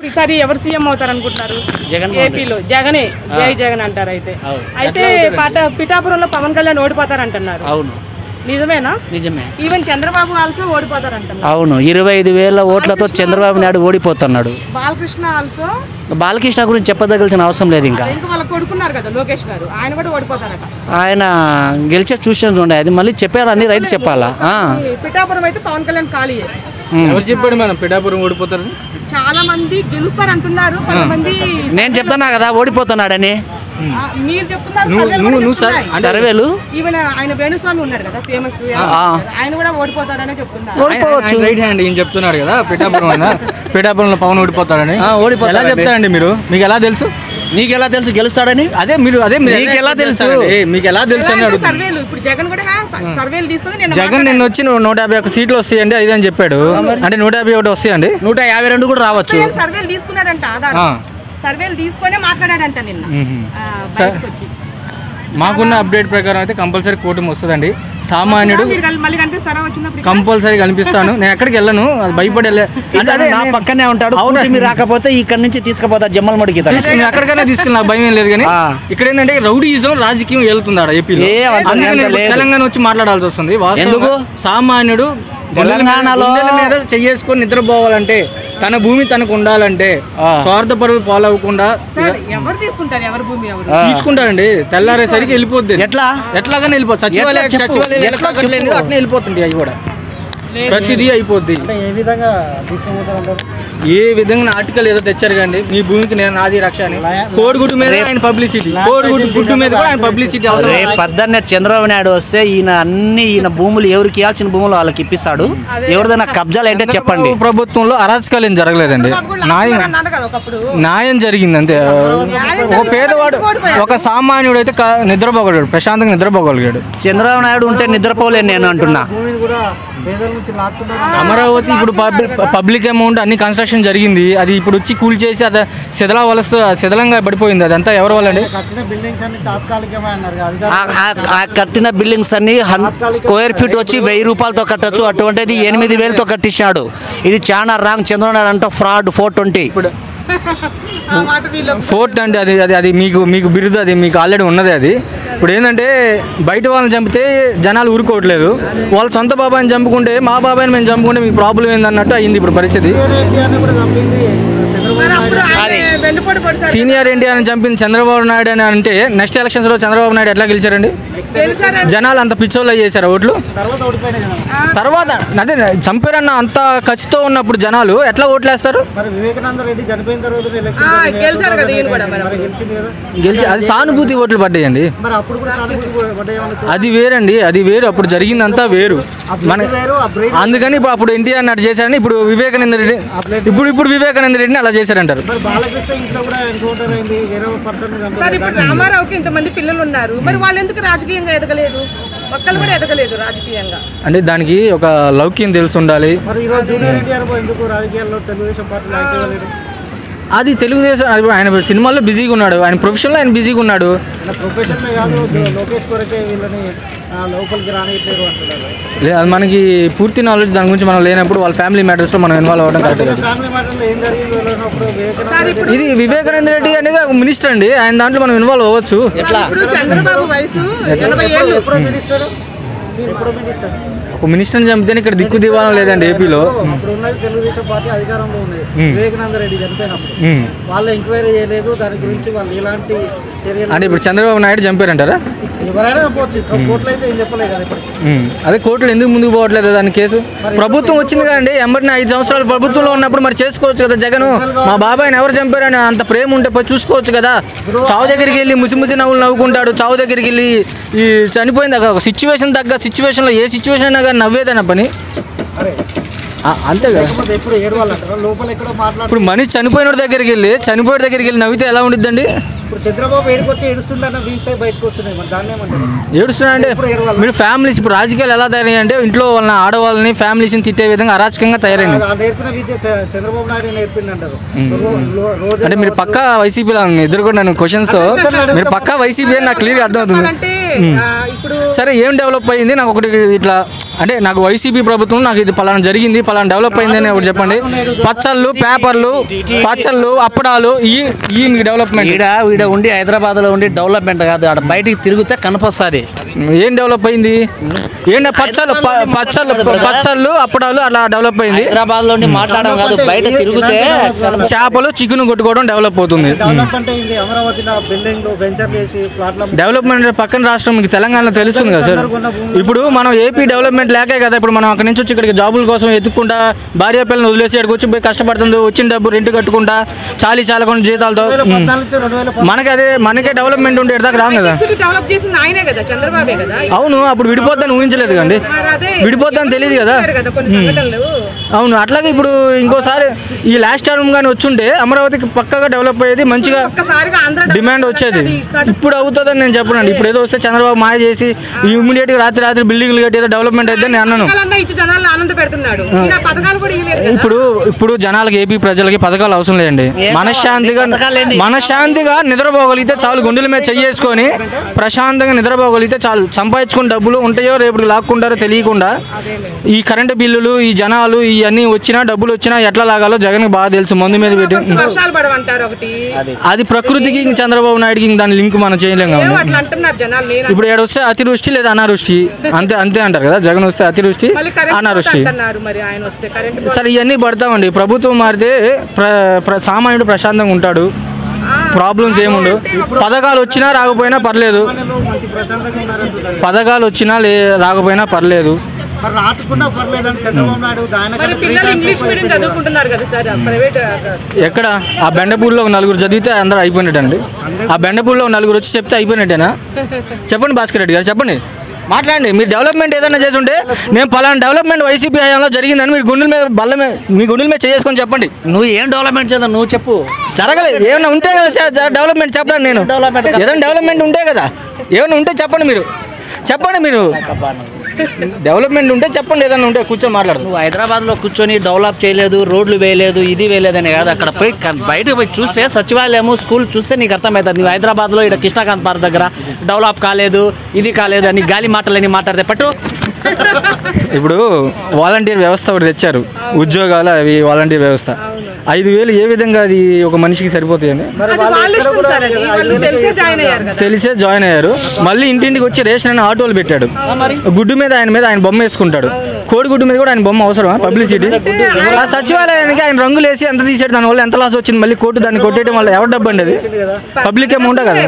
ఈసారి ఎవరు సీఎం అవుతారు అనుకుంటున్నారు? ఏపీలో జగనే, జై జగన్ అంటారు. అయితే పిఠాపురంలో పవన్ కళ్యాణ్ ఓడిపోతారు అంటున్నారు. అవును, నిజమేనా? నిజమే. ఈవెన్ చంద్రబాబు ఆల్సో ఓడిపోతారు అంటున్నారు. అవును, 25,000 ఓట్లతో చంద్రబాబు నాయుడు ఓడిపోతున్నాడు. బాలకృష్ణ ఆల్సో. బాలకృష్ణ గురించి చెప్పదగలిసిన అవసరం లేదు. ఇంకా వాళ్ళ కొడుకున్నారు కదా లోకేష్ గారు, ఆయన కూడా ఓడిపోతారట. ఆయన గెలిచే చూసినది ఉండే, అది మళ్ళీ చెప్పాలని రైట్ చెప్పాలా? పిఠాపురం అయితే పవన్ కళ్యాణ్ ఖాళీ. ఎవరు చెప్పాడు మేడం పిఠాపురం ఓడిపోతారని? చాలా మంది గెలుస్తారు అంటున్నారు, కొంతమంది. నేను చెప్తున్నా కదా ఓడిపోతున్నాడని. మీరు చెప్తున్నారు సర్వేలు. ఈవెన్ ఆయన వేణుస్వామి ఉన్నాడు కదా ఫేమస్, ఆయన కూడా ఓడిపోతాడనే చెప్తున్నారు. ఓడిపోవచ్చు. రైట్ హ్యాండ్ ఈయన చెప్తున్నాడు కదా పిఠాపురంలో పవన్ ఓడిపోతాడని. ఎలా చెప్తారండి మీరు? మీకు ఎలా తెలుసు? నీకు ఎలా తెలుసు గెలుస్తాడని? అదే మీరు మీకు ఎలా తెలుసు? మీకు ఎలా తెలుసు అని సర్వేలు ఇప్పుడు జగన్ కూడా సర్వేలు తీసుకొని జగన్ నిన్న వచ్చి 151 సీట్లు వస్తాయండి అది అని చెప్పాడు. అంటే 151 వస్తాయండి, 152 కూడా రావచ్చు. సర్వేలు తీసుకున్నాడంట, సర్వేలు తీసుకొని మాట్లాడాడంట నిన్న. మాకున్న అప్డేట్ ప్రకారం అయితే కంపల్సరీ కూటమి వస్తుందండి. సామాన్యుడు కంపల్సరీ కనిపిస్తాను. నేను ఎక్కడికి వెళ్ళను, అది భయపడి నా పక్కనే ఉంటాడు. మీరు రాకపోతే ఇక్కడ నుంచి తీసుకుపోతా జమ్మలమడికి. ఎక్కడికైనా తీసుకెళ్ళి నాకు భయం ఏం లేదు. కానీ ఇక్కడ ఏంటంటే రౌడీజం రాజకీయం వెళ్తున్నాడు ఏపీలో. తెలంగాణ వచ్చి మాట్లాడాల్సి వస్తుంది. ఎందుకు? సామాన్యుడు తెలంగాణలో మీద చెయ్యేసుకొని నిద్రపోవాలంటే, తన భూమి తనకు ఉండాలంటే, స్వార్థ పరులు ఫాలో అవ్వకుండా తీసుకుంటారండి. తెల్లారేసరికి వెళ్ళిపోద్ది. ఎట్లాగానే వెళ్ళిపోతుంది. సచివాలయం అట్లా వెళ్ళిపోతుంది. అవి కూడా ప్రతిదీ అయిపోద్ది. ఏ విధంగా ఆర్టికల్ ఏదో తెచ్చారు కండి, మీ భూమికి నేను నాది రక్ష అని. కోడిగుడ్డు మీద ఆయన పబ్లిసిటీ, కోడిగుడ్డు మీద కూడా ఆయన పబ్లిసిటీ. పొద్దున్నే చంద్రబాబు నాయుడు వస్తే ఈయన భూములు ఎవరికి ఇవ్వాల్సిన భూములు వాళ్ళకి ఇప్పిస్తాడు. ఎవరిదైనా కబ్జాలు ఏంటో చెప్పండి. ప్రభుత్వంలో అరాచకాలు ఏం జరగలేదండి, న్యాయం జరిగింది అంతే. ఒక పేదవాడు, ఒక సామాన్యుడు అయితే నిద్రపోగలిగాడు, ప్రశాంతంగా నిద్రపోగలిగాడు. చంద్రబాబు నాయుడు ఉంటే నిద్రపోలేను నేను అంటున్నా. అమరావతి ఇప్పుడు పబ్లిక్ అమౌంట్ అన్ని కన్స్ట్రక్షన్ జరిగింది. అది ఇప్పుడు వచ్చి కూల్ చేసి అది శిథిలంగా పడిపోయింది. అదంతా ఎవరి వల్ల అండి? కట్టిన బిల్డింగ్స్ అన్ని స్క్వేర్ ఫీట్ వచ్చి 1000 రూపాయలతో కట్టచ్చు. అటువంటిది 8,000తో కట్టించాడు. ఇది చాలా రాంగ్. చంద్రబాబు నాయుడు అంటే ఫ్రాడ్. 420 ఫోర్ట్ అంటే అది మీకు బిరుదు, అది మీకు ఆల్రెడీ ఉన్నది. అది ఇప్పుడు ఏంటంటే బయట వాళ్ళని చంపితే జనాలు ఊరుకోవట్లేదు. వాళ్ళ సొంత బాబాయిని చంపుకుంటే, మా బాబాయిని మేము చంపుకుంటే మీకు ప్రాబ్లం ఏందన్నట్టు అయింది ఇప్పుడు పరిస్థితి. సీనియర్ ఎన్టీఆర్ని చంపింది చంద్రబాబు నాయుడు అని అంటే, నెక్స్ట్ ఎలక్షన్స్లో చంద్రబాబు నాయుడు ఎట్లా గెలిచారండి? జనాలు అంత పిచ్చోళ్ళు చేశారు ఓట్లు. తర్వాత అదే చంపారన్న అంత ఖచ్చితో ఉన్నప్పుడు జనాలు ఎట్లా ఓట్లు వేస్తారు? గెలిచి అది సానుభూతి ఓట్లు పడ్డాయండి. అది వేరండి, అది వేరు. అప్పుడు జరిగిందంతా వేరు. మన అందుకని అప్పుడు ఎన్టీఆర్ అన్నట్టు చేశారని ఇప్పుడు వివేకానంద రెడ్డి ఇప్పుడు వివేకానంద రెడ్డిని అలా చేశారంటారు. రామారావుకి ఇంతమంది పిల్లలు ఉన్నారు, మరి వాళ్ళు ఎందుకు రాజకీయంగా ఎదగలేదు? ఒక్కళ్ళు కూడా ఎదగలేదు రాజకీయంగా. అంటే దానికి ఒక లౌక్యం తెలిసి ఉండాలి. అది తెలుగుదేశం, ఆయన సినిమాల్లో బిజీగా ఉన్నాడు, ఆయన ప్రొఫెషన్లో ఆయన బిజీగా ఉన్నాడు. లేదు, అది మనకి పూర్తి నాలెడ్జ్ దాని గురించి మనం లేనప్పుడు వాళ్ళ ఫ్యామిలీ మ్యాటర్స్లో మనం ఇన్వాల్వ్ అవ్వడం కరెక్ట్ కాదు. ఇది వివేకానంద రెడ్డి అనేది ఒక మినిస్టర్ అండి, ఆయన దాంట్లో మనం ఇన్వాల్వ్ అవ్వచ్చు. ఒక మినిస్టర్ని చంపితేనే ఇక్కడ దిక్కు దివాణం లేదండి ఏపీలో. తెలుగుదేశం పార్టీ అధికారంలో ఉంది. వివేకానంద రెడ్డి చనిపోయినప్పుడు వాళ్ళు ఎంక్వైరీ చేయలేదు, దాని గురించి వాళ్ళు ఇలాంటి చర్యలు. అంటే ఇప్పుడు చంద్రబాబు నాయుడు చంపారంటారా? ఎవరైనా చంపవచ్చు, కోర్టులో అయితే ఏం చెప్పలేదు కదా ఇప్పుడు. అదే కోర్టులు ఎందుకు ముందుకు పోవట్లేదు దాని కేసు? ప్రభుత్వం వచ్చింది కదండి, ఎంబటిని 5 సంవత్సరాలు ప్రభుత్వంలో ఉన్నప్పుడు మరి చేసుకోవచ్చు కదా. జగన్ మా బాబాయిని ఎవరు చంపారని అంత ప్రేమ ఉంటే పోయి చూసుకోవచ్చు కదా. చావు దగ్గరికి వెళ్ళి ముసి నవ్వులు నవ్వుకుంటాడు. చావు దగ్గరికి వెళ్ళి ఈ చనిపోయింది ఒక సిచ్యువేషన్ తగ్గ సిచ్యువేషన్లో ఏ సిచ్యువేషన్ అయినా కానీ నవ్వేదన్న పని అంతే కదా. ఇప్పుడు మనిషి చనిపోయిన దగ్గరికి వెళ్ళి నవ్వితే ఎలా ఉండిద్దండి? ఏడుస్తున్నా అంటే మీరు ఫ్యామిలీస్ ఇప్పుడు రాజకీయాలు ఎలా తయారయ్యాయి అంటే, ఇంట్లో వాళ్ళని ఆడవాళ్ళని ఫ్యామిలీస్ని తిట్టే విధంగా అరాచకంగా తయారైంది. అంటే మీరు పక్కా వైసీపీలో ఎదుర్కొన్నాను క్వశ్చన్స్తో, మీరు పక్కా వైసీపీ అని నాకు క్లియర్గా అర్థమవుతుంది. సరే, ఏం డెవలప్ అయ్యింది నాకు ఒకటి ఇట్లా అంటే నాకు వైసీపీ ప్రభుత్వం నాకు ఇది పలానా జరిగింది, పలానా డెవలప్ అయిందని ఒకటి చెప్పండి. పచ్చళ్ళు, పేపర్లు, పచ్చళ్ళు, అప్పడాలు ఈ మీకు డెవలప్మెంట్. ఈడ ఉండి హైదరాబాద్లో ఉండి డెవలప్మెంట్ కాదు, ఆడ బయటికి తిరిగితే కనపొస్తుంది. ఏం డెవలప్ అయింది? ఏంటంటే పచ్చళ్ళు, అప్పడాలు అలా డెవలప్ అయింది. హైదరాబాద్లో ఉండి మాట్లాడడం కాదు, బయట తిరిగితే చేపలు, చికెన్ కొట్టుకోవడం డెవలప్ అవుతుంది. డెవలప్మెంట్ పక్కన రాష్ట్రం మీకు తెలంగాణలో తెలుస్తుంది కదా సార్. ఇప్పుడు మనం ఏపీ డెవలప్మెంట్ లేకే కదా ఇప్పుడు మనం అక్కడి నుంచి వచ్చి ఇక్కడికి జాబుల కోసం ఎత్తుక్కుంటా భార్య పిల్లలు వదిలేసి ఇక్కడికి వచ్చి పోయి కష్టపడుతుంది, వచ్చిన డబ్బు రెంట్ కట్టుకుంటా చాలకుండా జీతాలతో మనకే డెవలప్మెంట్ ఉంటే ఎడదాకా రాం కదా. అవును, అప్పుడు విడిపోద్దని ఊహించలేదు కండి, విడిపోద్దని తెలియదు కదా. అవును, అట్లాగే ఇప్పుడు ఇంకోసారి ఈ లాస్ట్ టర్మ్ కానీ వచ్చుంటే అమరావతికి పక్కగా డెవలప్ అయ్యేది, మంచిగా డిమాండ్ వచ్చేది. ఇప్పుడు అవుతుందని నేను చెప్పనండి. ఇప్పుడు ఏదో వస్తే చంద్రబాబు మాయ చేసి ఇమ్మీడియట్ గా రాత్రి బిల్డింగ్లు కట్టి ఏదో డెవలప్మెంట్ అయితే నేను అన్నాను. ఇప్పుడు జనాలకి, ఏపీ ప్రజలకి పథకాలు అవసరం లేదండి. మనశ్శాంతిగా నిద్రపోగలిగితే చాలు, గుండెల మీద చెయ్యేసుకొని ప్రశాంతంగా నిద్రపోగలిగితే చాలు. సంపాదించుకున్న డబ్బులు ఉంటాయో రేపు లాక్కుంటారో తెలియకుండా ఈ కరెంటు బిల్లులు, ఈ జనాలు ఇవన్నీ వచ్చినా, డబ్బులు వచ్చినా ఎట్లా లాగాలో జగన్ బాగా తెలుసు. మందు మీద పెట్టి అది ప్రకృతికి చంద్రబాబు నాయుడుకి దాని లింక్ మనం చేయలేం కాబట్టి. ఇప్పుడు ఏడు వస్తే అతివృష్టి లేదా అనావృష్టి, అంతే అంటారు కదా. జగన్ వస్తే అతివృష్టి, అనావృష్టి. సరే ఇవన్నీ పడతామండి. ప్రభుత్వం మారితే సామాన్యుడు ప్రశాంతంగా ఉంటాడు, ప్రాబ్లమ్స్ ఏముండవు. పథకాలు వచ్చినా రాకపోయినా పర్లేదు, పథకాలు వచ్చినా రాకపోయినా పర్లేదు. ఎక్కడ ఆ బెండపూడిలో ఒక నలుగురు చదివితే అందరూ అయిపోయినట్టండి. ఆ బెండపూడిలో ఒక నలుగురు వచ్చి చెప్తే అయిపోయినట్టేనా? చెప్పండి భాస్కర్ రెడ్డి గారు, చెప్పండి, మాట్లాడండి. మీరు డెవలప్మెంట్ ఏదైనా చేస్తుంటే నేను పలానా డెవలప్మెంట్ వైసీపీ హయాంలో జరిగిందని మీరు గుండెల మీద మీ గుండెల మీద చేసుకొని చెప్పండి. నువ్వు ఏం డెవలప్మెంట్ చేద్దాం నువ్వు చెప్పు. జరగలేదు ఏమైనా ఉంటే కదా డెవలప్మెంట్ చెప్పండి. నేను ఏదైనా డెవలప్మెంట్ ఉంటే కదా, ఏమైనా ఉంటే చెప్పండి. మీరు డెవలప్మెంట్ ఉంటే చెప్పండి, ఏదైనా ఉంటే కూర్చొని మాట్లాడు. నువ్వు హైదరాబాద్లో కూర్చొని డెవలప్ చేయలేదు, రోడ్లు వేయలేదు, ఇది వేయలేదని కాదు. అక్కడ పోయి బయటకు పోయి చూస్తే సచివాలయము, స్కూల్ చూస్తే నీకు అర్థమవుతుంది. నువ్వు హైదరాబాద్లో ఇక్కడ కృష్ణకాంత్ పార్క్ దగ్గర డెవలప్ కాలేదు, ఇది కాలేదు అని గాలి మాటలని మాట్లాడితే పట్టు. ఇప్పుడు వాలంటీర్ వ్యవస్థ ఒకటి తెచ్చారు, ఉద్యోగాలు అవి వాలంటీర్ వ్యవస్థ. 5,000 ఏ విధంగా అది ఒక మనిషికి సరిపోతాయని తెలిసే జాయిన్ అయ్యారు. మళ్ళీ ఇంటింటికి వచ్చి రేషన్ అని ఆటోలు పెట్టాడు. గుడ్డు మీద ఆయన బొమ్మ వేసుకుంటాడు. కోడిగుడ్డు మీద కూడా ఆయన బొమ్మ అవసరం, పబ్లిసిటీ. ఆ సచివాలయానికి ఆయన రంగులు వేసి ఎంత తీసాడు, దాని వల్ల ఎంత లాస్ వచ్చింది, మళ్ళీ కోర్టు దాన్ని కొట్టేయడం వల్ల ఎవరు డబ్బు అండి? అది పబ్లిక్ అమౌంట్ కదా,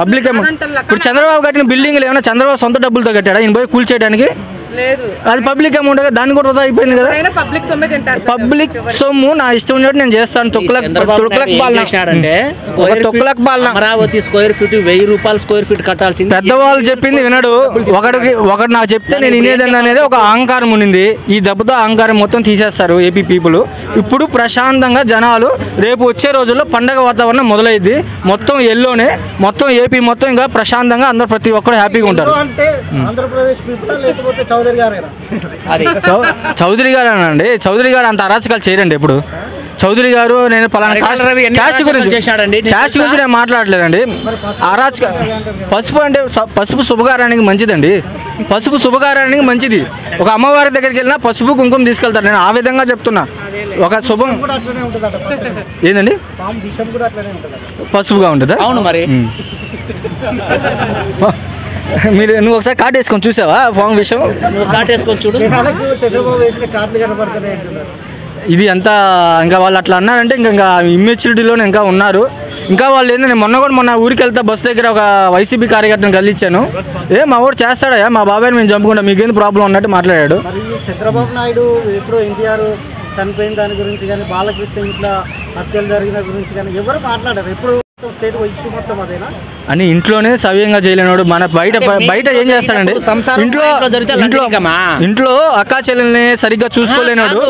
పబ్లిక్ అమౌంట్. ఇప్పుడు చంద్రబాబు కట్టిన బిల్డింగ్లు ఏమైనా చంద్రబాబు సొంత డబ్బులతో కట్టాడా? ఈయన పోయి కూల్చేయడానికి? అది పబ్లిక్ అమౌంట్ కదా, దాన్ని కూడా వృధా అయిపోయింది కదా. పబ్లిక్ సొమ్ము నా ఇష్టం ఉన్నట్టు నేను చేస్తాను. అమరావతి స్క్వేర్ ఫీట్ 1000 రూపాయలు స్క్వేర్ ఫీట్ కట్టాల్సింది. పెద్దవాళ్ళు చెప్పింది వినడు. ఒకటి నాకు చెప్తే నేను వినేదని అనేది ఒక అహంకారం ఉన్నింది. ఈ దెబ్బతో అహంకారం మొత్తం తీసేస్తారు ఏపీ పీపుల్. ఇప్పుడు ప్రశాంతంగా జనాలు, రేపు వచ్చే రోజుల్లో పండగ వాతావరణం మొదలైద్ది. మొత్తం ఎల్లోనే, మొత్తం ఏపీ మొత్తం ఇంకా ప్రశాంతంగా అందరూ ప్రతి ఒక్కరు హ్యాపీగా ఉంటారు. చౌదరి గారు అనండి, చౌదరి గారు అంత అరాచకాలు చేయరండి. ఇప్పుడు చౌదరి గారు నేను పలానా క్యాస్ట్ గురించి నేను మాట్లాడలేదండి. అరాచక పసుపు శుభకార్యానికి మంచిదండి. పసుపు శుభకార్యానికి మంచిది. ఒక అమ్మవారి దగ్గరికి వెళ్ళినా పసుపు కుంకుమ తీసుకెళ్తారు. నేను ఆ విధంగా చెప్తున్నా. ఒక శుభం ఏందండి, పసుపుగా ఉంటుందా? అవును మరి. నువ్వు ఒకసారి కార్డు వేసుకొని చూసావా ఫామ్ విషయం? కార్డు వేసుకొని చూడు. ఇది అంతా ఇంకా వాళ్ళు అట్లా అన్నారంటే ఇంకా ఇమ్మెచ్యూరిటీలోనే ఇంకా ఉన్నారు. ఇంకా వాళ్ళు ఏంటంటే మొన్న ఊరికి వెళ్తా బస్సు దగ్గర ఒక వైసీపీ కార్యకర్తను కలిగించాను. మా ఊరు చేస్తాడా, మా బాబాయ్ని మేము చంపుకుంటాం, మీకేం ప్రాబ్లం అన్నట్టు మాట్లాడాడు. చంద్రబాబు నాయుడు ఎప్పుడు ఎన్టీఆర్ చనిపోయిన దాని గురించి కానీ, బాలకృష్ణ ఇంట్లో హత్యలు జరిగిన గురించి కానీ ఎవరు మాట్లాడారు? ఎప్పుడు అని ఇంట్లోనే సవ్యంగా చేయలేనాడు. మన బయట ఏం చేస్తాడండి, ఇంట్లో అక్కా చెల్లెల్ని సరిగ్గా చూసుకోలేనాడు.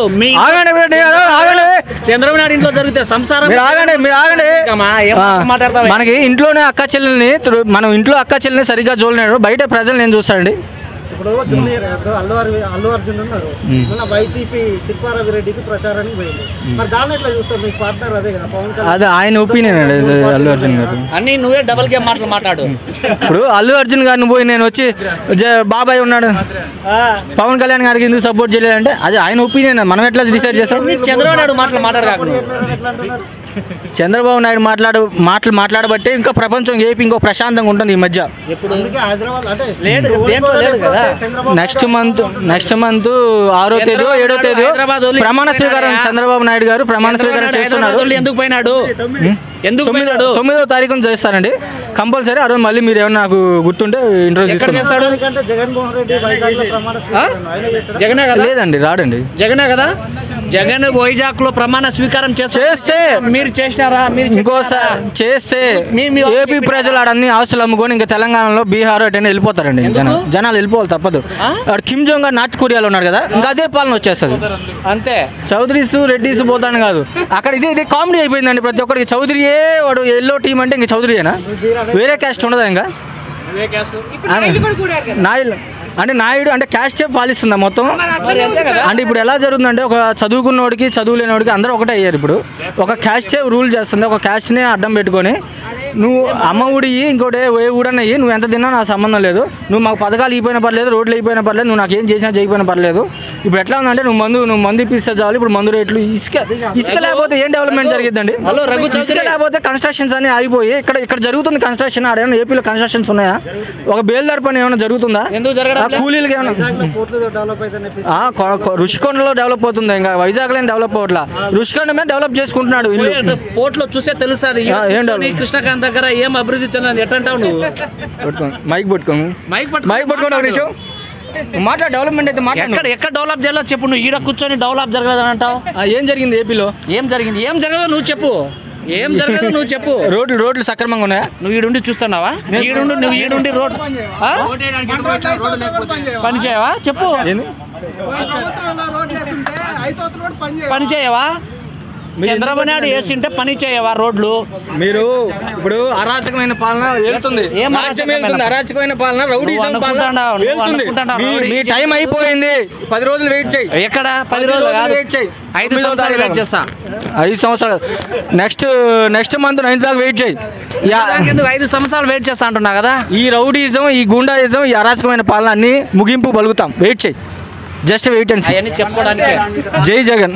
చంద్రబాబు నాయుడు ఇంట్లో జరిగితే సంసారం. మనకి ఇంట్లోనే అక్కా చెల్లెల్ని, మనం ఇంట్లో అక్కా చెల్లెల్ని సరిగ్గా చూడలేనాడు. బయట ప్రజలు ఏం చూస్తాడండి? ఇప్పుడు జూనియర్ అల్లు అర్జున్ ఉన్నారు, మన వైసీపీ శిల్పారావి రెడ్డికి ప్రచారానికి పోయింది. మరి దాన్ని ఎట్లా చూస్తారు? మీకు పార్ట్నర్ అదే కదా పవన్ కళ్యాణ్. అది ఆయన ఒపీనియన్ అండి అల్లు అర్జున్ గారు. అన్ని నువ్వే డబల్ గేమ్ మాటలు మాట్లాడు. ఇప్పుడు అల్లు అర్జున్ గారిని పోయి నేను వచ్చి బాబాయ్ ఉన్నాడు పవన్ కళ్యాణ్ గారికి ఎందుకు సపోర్ట్ చేయలేదంటే అది ఆయన ఒపీనియన్, మనం ఎట్లా డిసైడ్ చేస్తాం? చంద్రబాబు నాయుడు మాటలు మాట్లాడకాకు. ఎట్లా అంటున్నారు? చంద్రబాబు నాయుడు మాట్లాడబట్టి ఇంకా ప్రపంచం ఏపీ ఇంకో ప్రశాంతంగా ఉంటుంది ఈ మధ్య. అందుకే హైదరాబాద్ అంటే లేడు కదా. నెక్స్ట్ మంత్ 6వ తేదీ 7వ తేదీ ప్రమాణ స్వీకారం చంద్రబాబు నాయుడు గారు ప్రమాణ స్వీకారం చేస్తున్నారు. ఎందుకు పోయినాడు? 9వ తారీఖున చేస్తారండి కంపల్సరీ. ఆ రోజు మళ్ళీ మీరు ఏమన్నా నాకు గుర్తుంటే ఇంటర్వ్యూ చేస్తాడు. జగన్మోహన్ రెడ్డి వైజాగ్ లో ప్రమాణ స్వీకారం ఆయన చేస్తాడా? జగనే కదా? లేదండి రాడండి. జగనే కదా. జగన్ వైజాగ్ లో ప్రమాణ స్వీకారం చేస్తే మీరు చేసినారా? మీరు ఇంకోసారి చేస్తే ఏపీ ప్రజలు ఆడన్ని ఆస్తులు అమ్ముకొని ఇంకా తెలంగాణలో బీహార్ అటైనా వెళ్ళిపోతారండి. జనాలు వెళ్ళిపోవాలి తప్పదు. ఆడ కిమ్ జోంగ్ నార్త్ కొరియాలో ఉన్నాడు కదా, ఇంకా అదే పాలన వచ్చేస్తుంది అంతే. చౌదరీస్ రెడ్డిస్ పోతాను కాదు అక్కడ. ఇదే కామెడీ అయిపోయిందండి ప్రతి ఒక్కరికి. చౌదరియే వాడు ఎల్లో టీం అంటే ఇంకా చౌదరియేనా, వేరే క్యాస్ట్ ఉండదా? ఇంకా నాయుడు అంటే నాయుడు అంటే క్యాస్టే పాలిస్తుందా మొత్తం? అంటే ఇప్పుడు ఎలా జరుగుతుందంటే ఒక చదువుకున్నోడికి చదువు లేనివాడికి అందరూ ఒకటే అయ్యారు. ఇప్పుడు ఒక క్యాస్టే రూల్ చేస్తుంది. ఒక క్యాస్ట్నే అడ్డం పెట్టుకొని నువ్వు అమ్మ ఊడి ఇంకోటి ఏ ఊడన్నయ్యి నువ్వు ఎంత తిన్నా నాకు సంబంధం లేదు, నువ్వు మాకు పథకాలు ఇయిపోయినా పర్లేదు, రోడ్లు అయిపోయినా పర్లేదు, నువ్వు నాకు ఏం చేసినా చేయకపోయినా పర్లేదు. ఇప్పుడు ఎట్లా ఉందంటే నువ్వు మందు ఇప్పిస్తే చాలు. ఇప్పుడు మందు రేట్లు ఇసుక లేకపోతే ఏం డెవలప్మెంట్ జరిగిద్దండి? ఇసుక లేకపోతే కన్స్ట్రక్షన్స్ అని ఆగిపోయి ఇక్కడ జరుగుతుంది కన్స్ట్రక్షన్. ఆడేమన్నా ఏపీలో కన్స్ట్రక్షన్స్ ఉన్నాయా? ఒక బేల్దార్ పని ఏమైనా జరుగుతుందా? కూలీలకి ఏమైనా? రుషికొండలో డెవలప్ అవుతుంది, ఇంకా వైజాగ్లో డెవలప్ అవ్వట్లా. రుషికొండ మీద డెవలప్ చేసుకుంటున్నాడు. పోర్ట్లో చూస్తే తెలుస్తుంది కృష్ణకాంత్ దగ్గర ఏం అభివృద్ధి చెందింది. ఎట్టంటావు నువ్వు? మైక్ పట్టుకోండి ఒక నిమిషం మాట్లాడు. డెవలప్మెంట్ అయితే మాట్లాడు. ఎక్కడ డెవలప్ చేయాలో చెప్పు. నువ్వు ఈడ కూర్చొని డెవలప్ జరగలేదని అంటావు. ఏం జరిగింది ఏపీలో? ఏం జరగదో నువ్వు చెప్పు. ఏం జరగదో నువ్వు చెప్పు. రోడ్లు సక్రమంగా ఉన్నాయా? నువ్వు ఈడుండి చూస్తున్నావా? నువ్వు ఈడుండి రోడ్ పని చేయవా? చెప్పు. పని చేయవా? చంద్రబాబు నాయుడు వేసింటే పని చేయవా రోడ్లు? మీరు ఇప్పుడు అరాచకమైన పాలన వెళ్తుంది. అరాచకమైన పాలన, రౌడీజం పాలన వెళ్తుంది. మీ టైం అయిపోయింది. 10 రోజులు వెయిట్ చేయి. ఎక్కడ 10 రోజులు వెయిట్ చేయి? 5 సంవత్సరాలు వెయిట్ చేస్తా. 5 సంవత్సరాలు నెక్స్ట్ మంత్ 9 దాకా వెయిట్ చేయి. 5 సంవత్సరాలు వెయిట్ చేస్తా అంటున్నా కదా. ఈ రౌడీజం, ఈ గుండాయిజం, ఈ అరాచకమైన పాలన అన్ని ముగింపు పలుకుతాం. వెయిట్ చేయి. Just wait and see. అవన్నీ చెప్పుకోవడానికి. జై జగన్.